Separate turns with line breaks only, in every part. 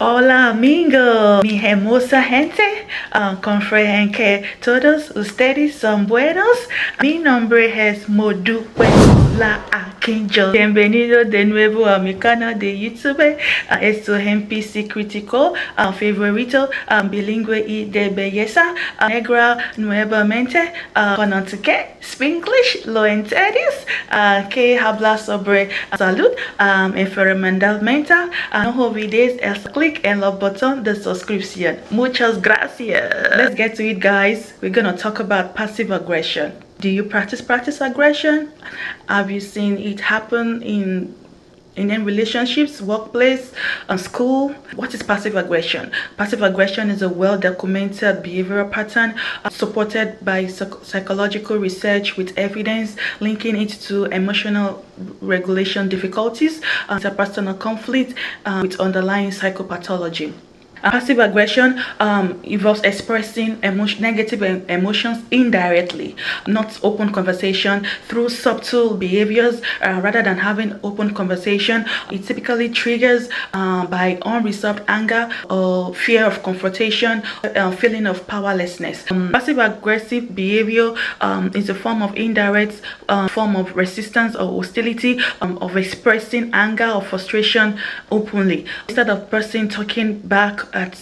Hola amigo, mi hermosa gente, confreren que todos ustedes son buenos. Mi nombre es Modupe la Arcángel. Bienvenido de nuevo a mi canal de YouTube. Es tu NPC crítico favorito, bilingüe y de belleza negra nuevamente. Conoce Spanglish, lo entiendes, que habla sobre salud enfermedad mental. No olvides click en el botón de suscripción. Muchas gracias. Let's get to it, guys. We're gonna talk about passive aggression. Do you practice aggression? Have you seen it happen in relationships, workplace, and school? What is passive aggression? Passive aggression is a well-documented behavioral pattern supported by psychological research with evidence linking it to emotional regulation difficulties, interpersonal conflict with underlying psychopathology. Passive aggression involves expressing negative emotions indirectly, not open conversation, through subtle behaviors rather than having open conversation. It typically triggers by unresolved anger or fear of confrontation, feeling of powerlessness. Passive aggressive behavior is a form of indirect form of resistance or hostility, of expressing anger or frustration openly. Instead of person talking back at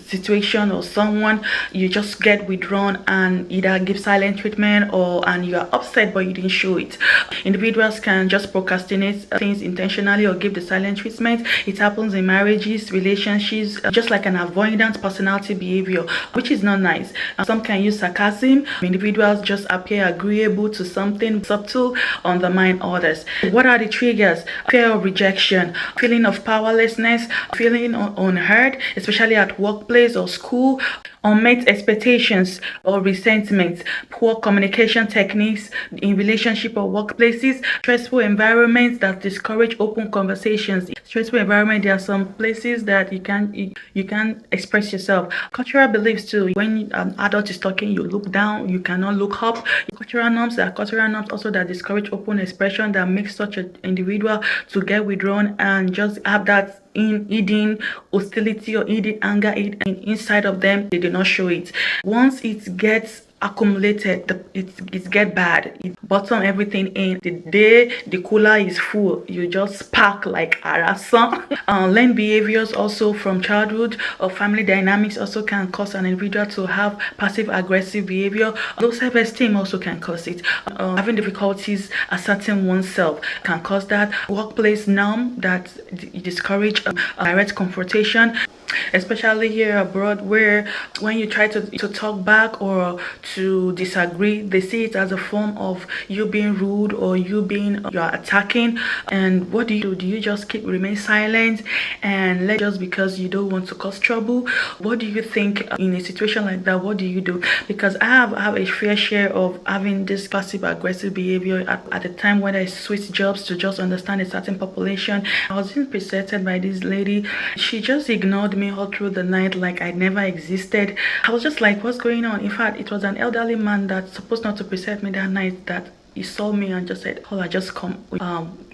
situation or someone, you just get withdrawn and either give silent treatment and you are upset but you didn't show it. Individuals can just procrastinate things intentionally or give the silent treatment. It happens in marriages, relationships, just like an avoidant personality behavior, which is not nice. Some can use sarcasm. Individuals just appear agreeable to something subtle, undermine others. What are the triggers? Fear of rejection, feeling of powerlessness, feeling unheard, especially at workplace or school, unmet expectations or resentment, poor communication techniques in relationship or workplaces, stressful environments that discourage open conversations. Stressful environment, there are some places that you can express yourself. Cultural beliefs too. When an adult is talking, you look down, you cannot look up. Cultural norms, there are cultural norms also that discourage open expression, that makes such an individual to get withdrawn and just have that hidden hostility or hidden anger inside of them. They do not show it. Once it gets accumulated, it get bad. It bottom everything in. The day the cooler is full, you just spark like arasa. Learned behaviors also from childhood or family dynamics also can cause an individual to have passive aggressive behavior. Low self-esteem also can cause it. Having difficulties asserting oneself can cause that. Workplace norm that discourage direct confrontation, especially here abroad, where when you try to talk back or to disagree, they see it as a form of you being rude or you're attacking. And what do you do? Do you just remain silent and let just because you don't want to cause trouble? What do you think in a situation like that? What do you do? Because I have a fair share of having this passive aggressive behavior at the time when I switched jobs to just understand a certain population. I was being presented by this lady. She just ignored me all through the night like I never existed. I was just like, what's going on? In fact, it was an elderly man that's supposed not to present me that night that he saw me and just said, "Hola, just come.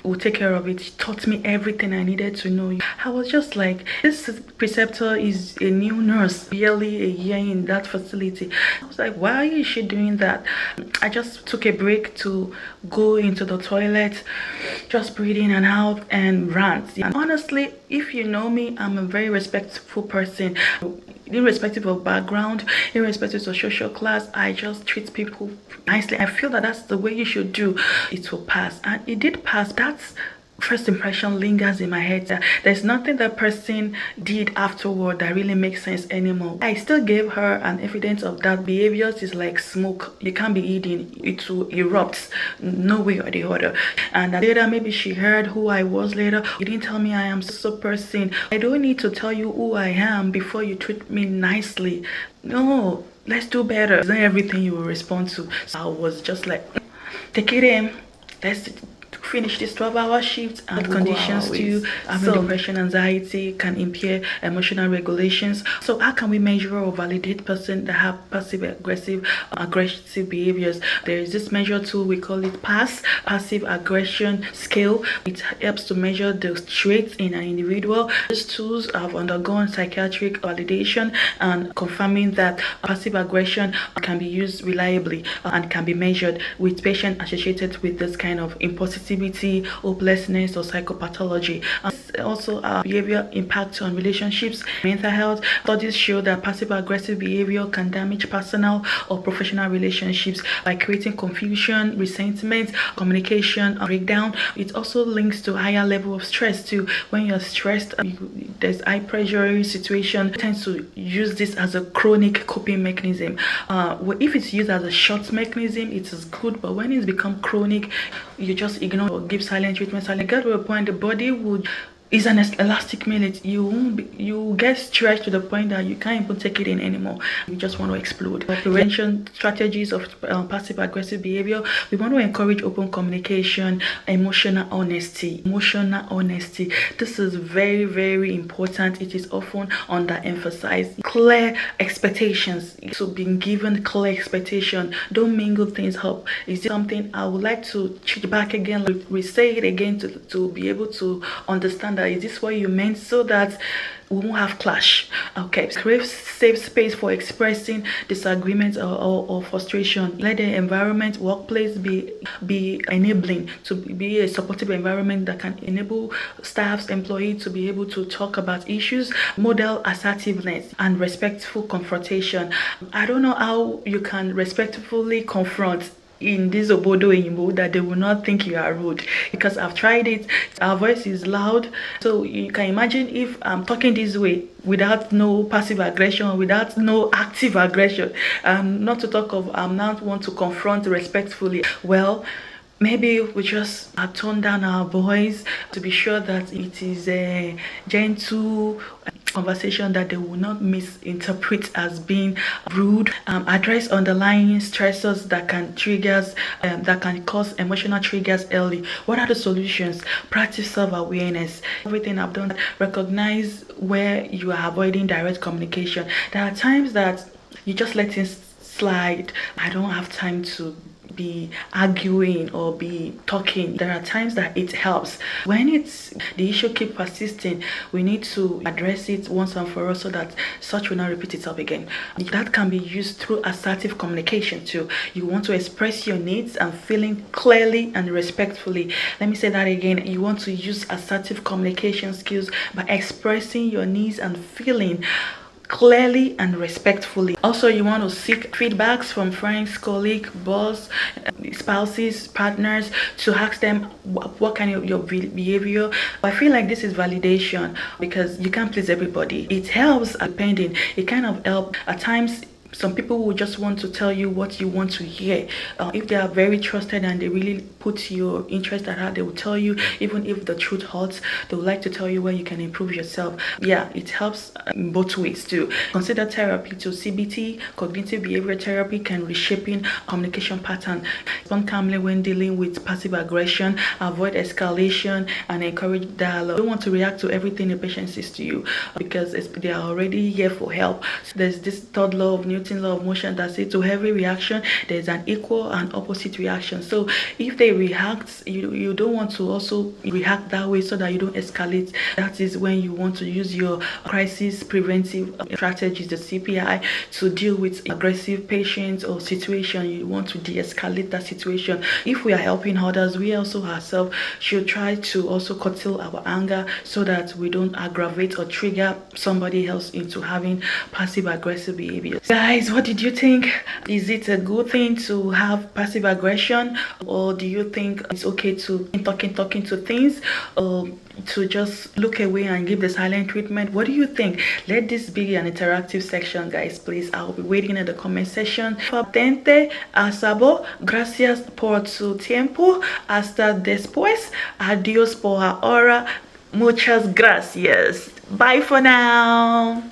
We'll take care of it." He taught me everything I needed to know. I was just like, this preceptor is a new nurse, barely a year in that facility. I was like, why is she doing that? I just took a break to go into the toilet, just breathe in and out and rant. And honestly, if you know me, I'm a very respectful person. Irrespective of background, irrespective of social class, I just treat people nicely. I feel that that's the way you should do. It will pass, and it did pass. That's first impression lingers in my head. There's nothing that person did afterward that really makes sense anymore. I still gave her an evidence of that. Behaviors is like smoke. You can't be eating. It will erupt no way or the other. And later, maybe she heard who I was later. You didn't tell me I am so person. I don't need to tell you who I am before you treat me nicely. No, let's do better. It's not everything you will respond to. So I was just like, take it in. Let's finish this 12-hour shift, and conditions to having depression, anxiety can impair emotional regulations. So how can we measure or validate person that have passive aggressive behaviors? There is this measure tool, we call it passive aggression scale. It helps to measure the traits in an individual. These tools have undergone psychiatric validation and confirming that passive aggression can be used reliably and can be measured with patients associated with this kind of impulsivity, hopelessness, or psychopathology. Also, behavior impact on relationships, mental health. Studies show that passive aggressive behavior can damage personal or professional relationships by creating confusion, resentment, communication breakdown. It also links to higher level of stress too. When you're stressed, there's high pressure situation, tends to use this as a chronic coping mechanism. If it's used as a short mechanism, it is good, but when it's become chronic, you just ignore or give silent treatment. And get to a point the body would is an elastic magnet. You get stretched to the point that you can't even take it in anymore. You just want to explode. For prevention strategies of passive aggressive behavior, we want to encourage open communication, emotional honesty. This is very, very important. It is often underemphasized. Clear expectations. So being given clear expectation, don't mingle things up. Is it something I would like to check back again? We say it again to be able to understand that is this what you meant, so that we won't have clash. Okay, create safe space for expressing disagreements or frustration. Let the environment, workplace be enabling, to be a supportive environment that can enable staffs, employees to be able to talk about issues. Model assertiveness and respectful confrontation. I don't know how you can respectfully confront in this obodo Igbo that they will not think you are rude, because I've tried it. Our voice is loud, so you can imagine if I'm talking this way without no passive aggression, without no active aggression, not to talk of I'm not want to confront respectfully. Well, maybe we just tone down our voice to be sure that it is a gentle conversation that they will not misinterpret as being rude. Address underlying stressors that can cause emotional triggers early. What are the solutions? Practice self-awareness. Everything I've done, recognize where you are avoiding direct communication. There are times that you just let things slide. I don't have time to be arguing or be talking. There are times that it helps. When the issue keep persisting, we need to address it once and for all so that such will not repeat itself again. That can be used through assertive communication too. You want to express your needs and feeling clearly and respectfully. Let me say that again. You want to use assertive communication skills by expressing your needs and feeling clearly and respectfully. Also, you want to seek feedbacks from friends, colleagues, boss, spouses, partners, to ask them what kind of your behavior. I feel like this is validation, because you can't please everybody. It helps depending. It kind of helps at times. Some people will just want to tell you what you want to hear. If they are very trusted and they really put your interest at heart, they will tell you, even if the truth hurts, they would like to tell you where you can improve yourself. Yeah, it helps in both ways too. Consider therapy too. CBT, cognitive behavior therapy, can reshaping communication pattern. Respond calmly when dealing with passive aggression, avoid escalation, and encourage dialogue. You don't want to react to everything the patient says to you, because they are already here for help. So there's this third law of Newton's law of motion that says to every reaction there's an equal and opposite reaction. So if they react, you don't want to also react that way so that you don't escalate. That is when you want to use your crisis preventive strategies, the CPI, to deal with aggressive patients or situation. You want to de-escalate that situation. If we are helping others, we also ourselves should try to also curtail our anger so that we don't aggravate or trigger somebody else into having passive aggressive behavior. Guys, what did you think? Is it a good thing to have passive aggression, or do you think it's okay to talking to things, or to just look away and give the silent treatment? What do you think? Let this be an interactive section, guys. Please, I'll be waiting in the comment section. Patente, asabo, gracias por su tiempo, hasta después, adiós por ahora, muchas gracias. Bye for now.